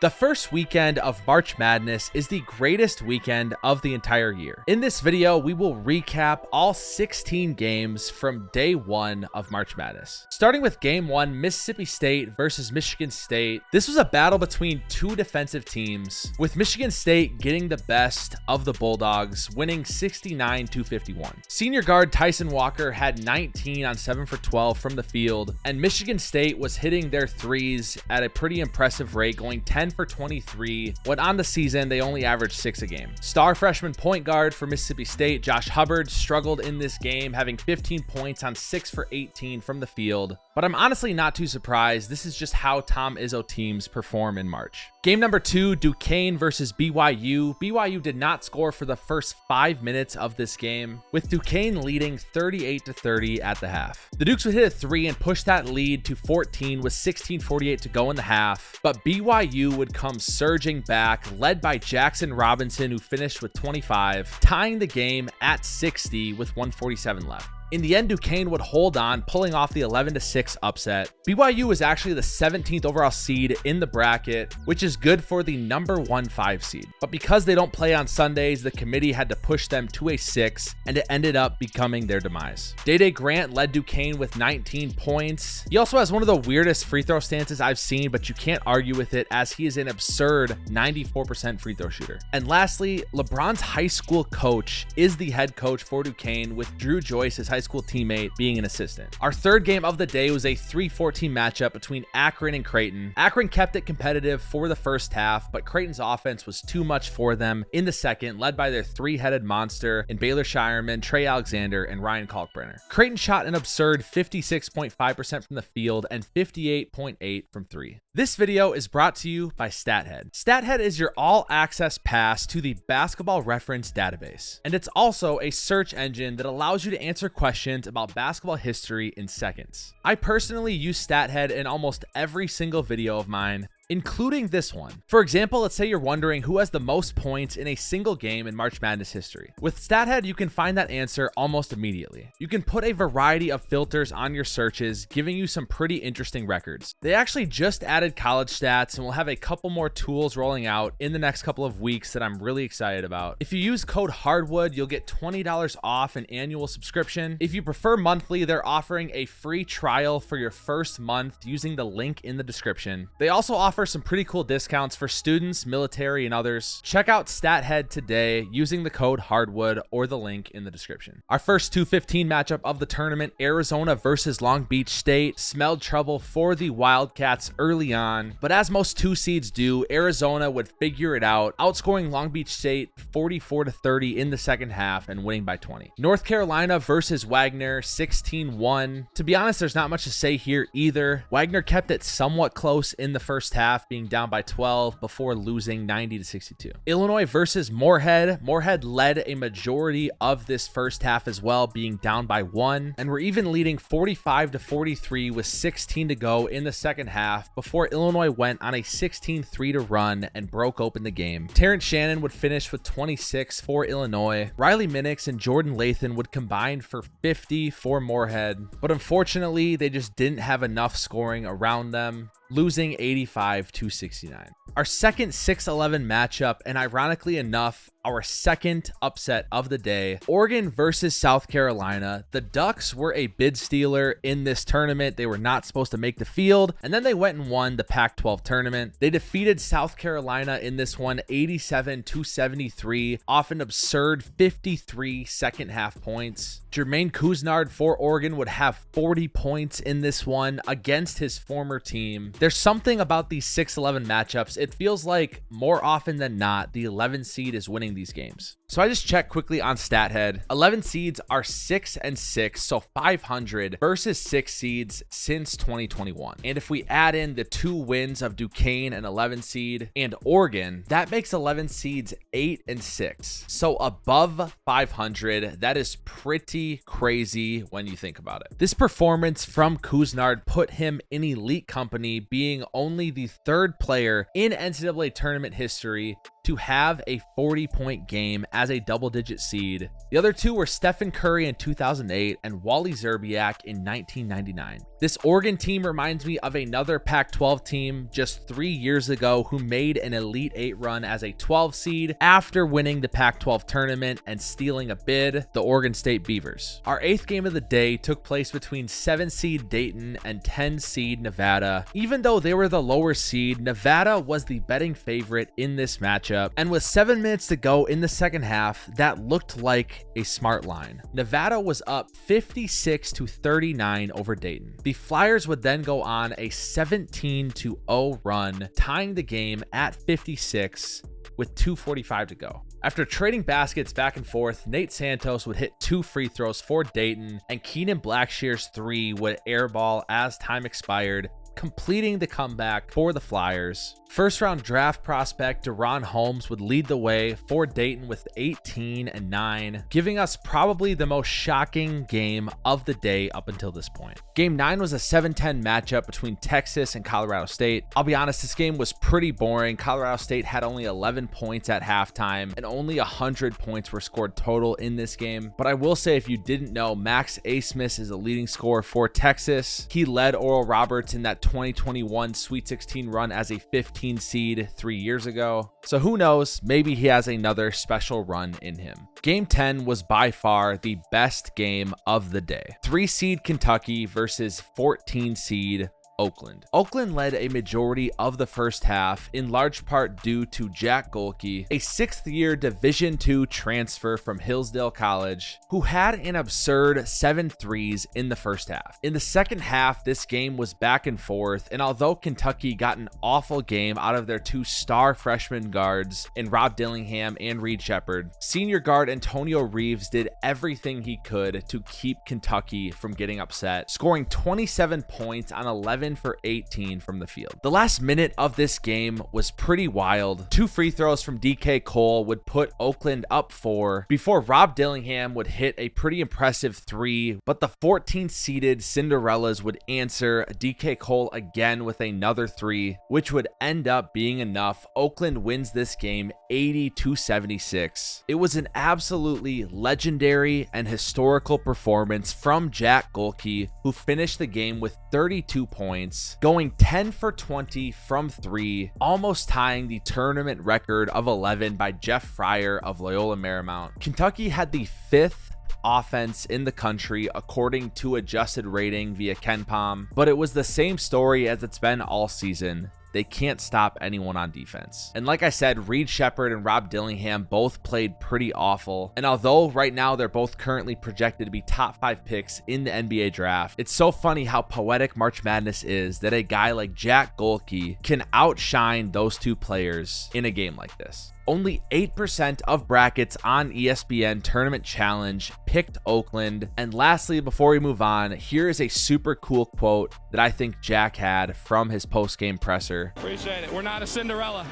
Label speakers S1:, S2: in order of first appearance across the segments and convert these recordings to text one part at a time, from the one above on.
S1: The first weekend of March Madness is the greatest weekend of the entire year. In this video, we will recap all 16 games from day one of March Madness. Starting with game one, Mississippi State versus Michigan State. This was a battle between two defensive teams, with Michigan State getting the best of the Bulldogs, winning 69-51. Senior guard Tyson Walker had 19 on 7 for 12 from the field, and Michigan State was hitting their threes at a pretty impressive rate, going 10 for 23, when on the season they only averaged 6 a game. Star freshman point guard for Mississippi State, Josh Hubbard, struggled in this game, having 15 points on 6 for 18 from the field, but I'm honestly not too surprised. This is just how Tom Izzo teams perform in March. Game number 2, Duquesne versus BYU. BYU did not score for the first 5 minutes of this game, with Duquesne leading 38-30 at the half. The Dukes would hit a 3 and push that lead to 14 with 16:48 to go in the half, but BYU would come surging back, led by Jackson Robinson, who finished with 25, tying the game at 60 with 1:47 left. In the end, Duquesne would hold on, pulling off the 11-6 upset. BYU was actually the 17th overall seed in the bracket, which is good for the number 1-5 seed. But because they don't play on Sundays, the committee had to push them to a 6, and it ended up becoming their demise. Day Grant led Duquesne with 19 points. He also has one of the weirdest free throw stances I've seen, but you can't argue with it, as he is an absurd 94% free throw shooter. And lastly, LeBron's high school coach is the head coach for Duquesne, with Drew Joyce, his high school teammate, being an assistant. Our third game of the day was a 3-14 matchup between Akron and Creighton. Akron kept it competitive for the first half, but Creighton's offense was too much for them in the second, led by their three-headed monster in Baylor Shireman, Trey Alexander, and Ryan Kalkbrenner. Creighton shot an absurd 56.5% from the field and 58.8% from 3. This video is brought to you by StatHead. StatHead is your all-access pass to the Basketball Reference database, and it's also a search engine that allows you to answer questions about basketball history in seconds. I personally use StatHead in almost every single video of mine, including this one. For example, let's say you're wondering who has the most points in a single game in March Madness history. With StatHead, you can find that answer almost immediately. You can put a variety of filters on your searches, giving you some pretty interesting records. They actually just added college stats, and we'll have a couple more tools rolling out in the next couple of weeks that I'm really excited about. If you use code HARDWOOD, you'll get $20 off an annual subscription. If you prefer monthly, they're offering a free trial for your first month using the link in the description. They also offer some pretty cool discounts for students, military, and others. Check out StatHead today using the code HARDWOOD or the link in the description. Our first 2-15 matchup of the tournament, Arizona versus Long Beach State, smelled trouble for the Wildcats early on, but as most 2 seeds do, Arizona would figure it out, outscoring Long Beach State 44-30 in the second half and winning by 20. North Carolina versus Wagner, 16-1. To be honest, there's not much to say here either. Wagner kept it somewhat close in the first half, being down by 12 before losing 90-62. Illinois versus Moorhead. Moorhead led a majority of this first half as well, being down by 1, and were even leading 45-43 with 16 to go in the second half before Illinois went on a 16-3 run and broke open the game. Terrence Shannon would finish with 26 for Illinois. Riley Minix and Jordan Lathan would combine for 50 for Moorhead, but unfortunately they just didn't have enough scoring around them, losing 85-69. Our second 6-11 matchup, and ironically enough, our second upset of the day, Oregon versus South Carolina. The Ducks were a bid stealer in this tournament. They were not supposed to make the field, and then they went and won the Pac-12 tournament. They defeated South Carolina in this one 87-73 off an absurd 53 second half points. Jermaine Couisnard for Oregon would have 40 points in this one against his former team. There's something about these 6-11 matchups. It feels like more often than not, the 11 seed is winning these games. So I just checked quickly on StatHead. 11 seeds are 6-6, so 500 versus 6 seeds since 2021. And if we add in the 2 wins of Duquesne, an 11 seed, and Oregon, that makes 11 seeds 8-6. So above 500, that is pretty crazy when you think about it. This performance from Couisnard put him in elite company, being only the 3rd player in NCAA tournament history to have a 40-point game as a double-digit seed. The other 2 were Stephen Curry in 2008 and Wally Szczerbiak in 1999. This Oregon team reminds me of another Pac-12 team just 3 years ago who made an Elite 8 run as a 12 seed after winning the Pac-12 tournament and stealing a bid, the Oregon State Beavers. Our 8th game of the day took place between 7 seed Dayton and 10 seed Nevada. Even though they were the lower seed, Nevada was the betting favorite in this matchup, and with 7 minutes to go in the second half, that looked like a smart line. Nevada was up 56-39 over Dayton. The Flyers would then go on a 17-0 run, tying the game at 56 with 2:45 to go. After trading baskets back and forth, Nate Santos would hit 2 free throws for Dayton, and Keenan Blackshear's 3 would airball as time expired, completing the comeback for the Flyers. First round draft prospect DaRon Holmes would lead the way for Dayton with 18 and 9, giving us probably the most shocking game of the day up until this point. Game 9 was a 7-10 matchup between Texas and Colorado State. I'll be honest, this game was pretty boring. Colorado State had only 11 points at halftime, and only 100 points were scored total in this game. But I will say, if you didn't know, Max Abmas is the leading scorer for Texas. He led Oral Roberts in that 2021 Sweet 16 run as a 15 seed 3 years ago. So who knows, maybe he has another special run in him. Game 10 was by far the best game of the day. 3 seed Kentucky versus 14 seed Oakland. Oakland led a majority of the first half, in large part due to Jack Golke, a 6th-year Division II transfer from Hillsdale College, who had an absurd 7 threes in the first half. In the second half, this game was back and forth, and although Kentucky got an awful game out of their 2 star freshman guards in Rob Dillingham and Reed Sheppard, senior guard Antonio Reeves did everything he could to keep Kentucky from getting upset, scoring 27 points on 11 for 18 from the field. The last minute of this game was pretty wild. 2 free throws from DK Cole would put Oakland up 4 before Rob Dillingham would hit a pretty impressive 3, but the 14th seeded Cinderellas would answer DK Cole again with another 3, which would end up being enough. Oakland wins this game 80-76. It was an absolutely legendary and historical performance from Jack Golke, who finished the game with 32 points, going 10 for 20 from 3, almost tying the tournament record of 11 by Jeff Fryer of Loyola Marymount. Kentucky had the 5th offense in the country according to adjusted rating via KenPom, but it was the same story as it's been all season. They can't stop anyone on defense. And like I said, Reed Sheppard and Rob Dillingham both played pretty awful. And although right now they're both currently projected to be top 5 picks in the NBA draft, it's so funny how poetic March Madness is that a guy like Jack Golke can outshine those 2 players in a game like this. Only 8% of brackets on ESPN Tournament Challenge picked Oakland. And lastly, before we move on, here is a super cool quote that I think Jack had from his post-game presser.
S2: Appreciate it. We're not a Cinderella.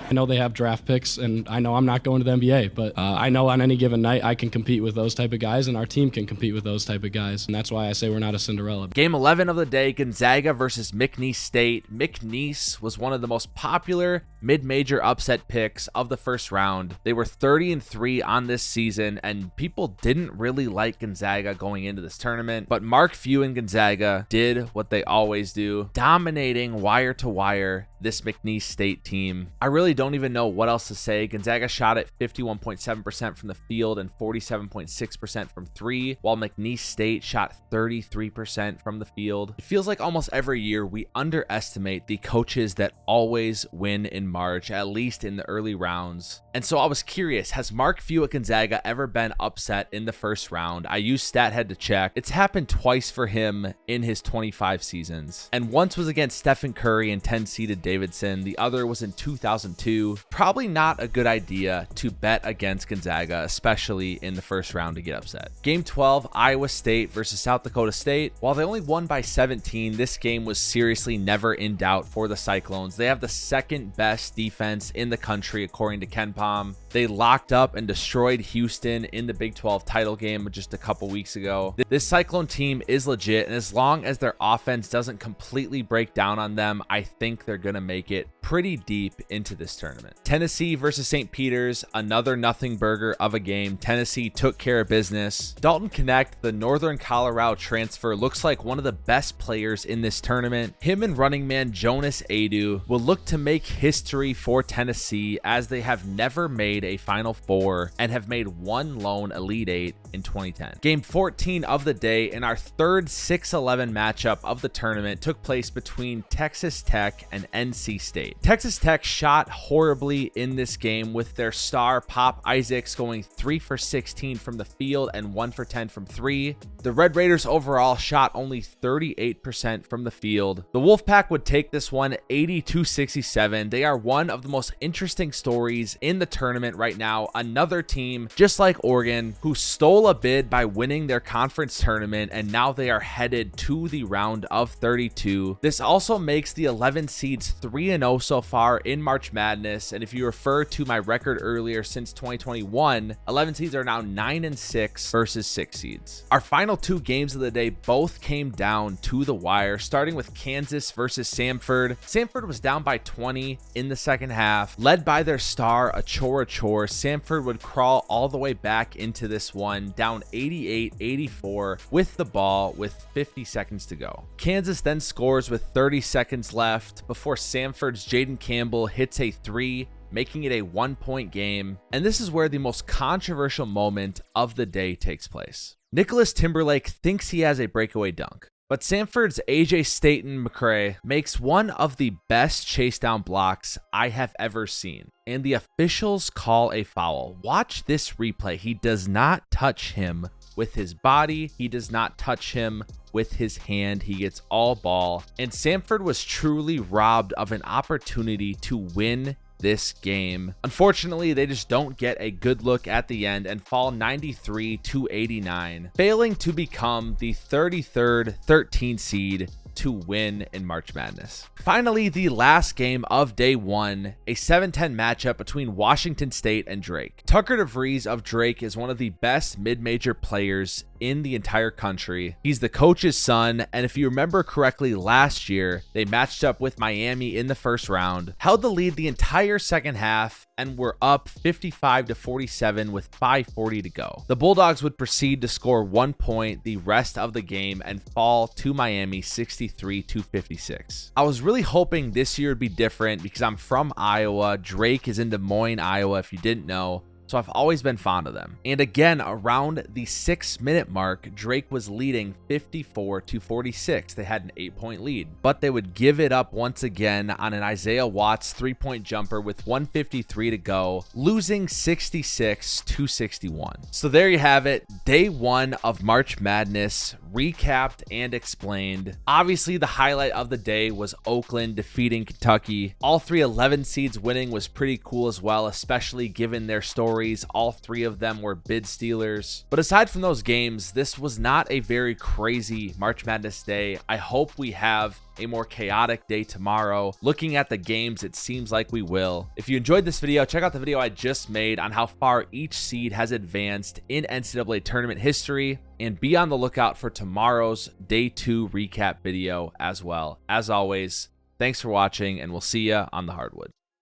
S3: I know they have draft picks, and I know I'm not going to the NBA, but I know on any given night I can compete with those type of guys, and our team can compete with those type of guys, and that's why I say we're not a Cinderella.
S1: Game 11 of the day, Gonzaga versus McNeese State. McNeese was one of the most popular mid-major upset picks of the first round. They were 30-3 on this season, and people didn't really like Gonzaga going into this tournament, but Mark Few and Gonzaga did what they always do, dominating wire to wire this McNeese State team. I really don't even know what else to say. Gonzaga shot at 51.7% from the field and 47.6% from 3, while McNeese State shot 33% from the field. It feels like almost every year we underestimate the coaches that always win in March, at least in the early rounds. And so I was curious, has Mark Few at Gonzaga ever been upset in the first round? I used StatHead to check. It's happened twice for him in his 25 seasons. And once was against Stephen Curry and 10-seeded Davidson. The other was in 2002. Probably not a good idea to bet against Gonzaga, especially in the first round, to get upset. Game 12, Iowa State versus South Dakota State. While they only won by 17, this game was seriously never in doubt for the Cyclones. They have the second best defense in the country according to KenPom. They locked up and destroyed Houston in the Big 12 title game just a couple weeks ago. This Cyclone team is legit, and as long as their offense doesn't completely break down on them, I think they're going going to make it pretty deep into this tournament. Tennessee versus St. Peter's, another nothing burger of a game. Tennessee took care of business. Dalton Knecht, the Northern Colorado transfer, looks like one of the best players in this tournament. Him and running man Jonas Adu will look to make history for Tennessee, as they have never made a Final Four and have made one lone Elite Eight in 2010. Game 14 of the day in our third 6-11 matchup of the tournament took place between Texas Tech and NC State. Texas Tech shot horribly in this game, with their star Pop Isaacs going 3 for 16 from the field and 1 for 10 from 3. The Red Raiders overall shot only 38% from the field. The Wolfpack would take this one 80-67. They are one of the most interesting stories in the tournament right now. Another team, just like Oregon, who stole a bid by winning their conference tournament, and now they are headed to the round of 32. This also makes the 11 seeds 3-0 so far in March Madness, and if you refer to my record earlier, since 2021, 11 seeds are now 9-6 versus 6 seeds. Our final two games of the day both came down to the wire, starting with Kansas versus Samford. Samford was down by 20 in the second half, led by their star Achor Achor. Samford would crawl all the way back into this one, down 88-84 with the ball with 50 seconds to go. Kansas then scores with 30 seconds left before Samford's Jaden Campbell hits a 3, making it a 1-point game. And this is where the most controversial moment of the day takes place. Nicholas Timberlake thinks he has a breakaway dunk, but Samford's AJ Staten McCray makes one of the best chase down blocks I have ever seen, and the officials call a foul. Watch this replay. He does not touch him with his body. He does not touch him with his hand. He gets all ball, and Samford was truly robbed of an opportunity to win this game. Unfortunately, they just don't get a good look at the end and fall 93-89, failing to become the 33rd 13 seed to win in March Madness. Finally, the last game of day one, a 7-10 matchup between Washington State and Drake. Tucker DeVries of Drake is one of the best mid-major players in the entire country. He's the coach's son, and if you remember correctly, last year they matched up with Miami in the first round, held the lead the entire second half, and were up 55-47 with 5:40 to go. The Bulldogs would proceed to score 1 point the rest of the game and fall to Miami 63-56. I was really hoping this year would be different because I'm from Iowa. Drake is in Des Moines, Iowa, if you didn't know. So I've always been fond of them. And again, around the 6-minute mark, Drake was leading 54-46. They had an 8-point lead, but they would give it up once again on an Isaiah Watts 3-point jumper with 1:53 to go, losing 66-61. So there you have it. Day one of March Madness, recapped and explained. Obviously, the highlight of the day was Oakland defeating Kentucky. All three 11 seeds winning was pretty cool as well, especially given their stories. All three of them were bid stealers. But aside from those games, this was not a very crazy March Madness day. I hope we have a more chaotic day tomorrow. Looking at the games, it seems like we will. If you enjoyed this video, check out the video I just made on how far each seed has advanced in NCAA tournament history, and be on the lookout for tomorrow's day 2 recap video as well. As always, thanks for watching, and we'll see ya on the hardwood.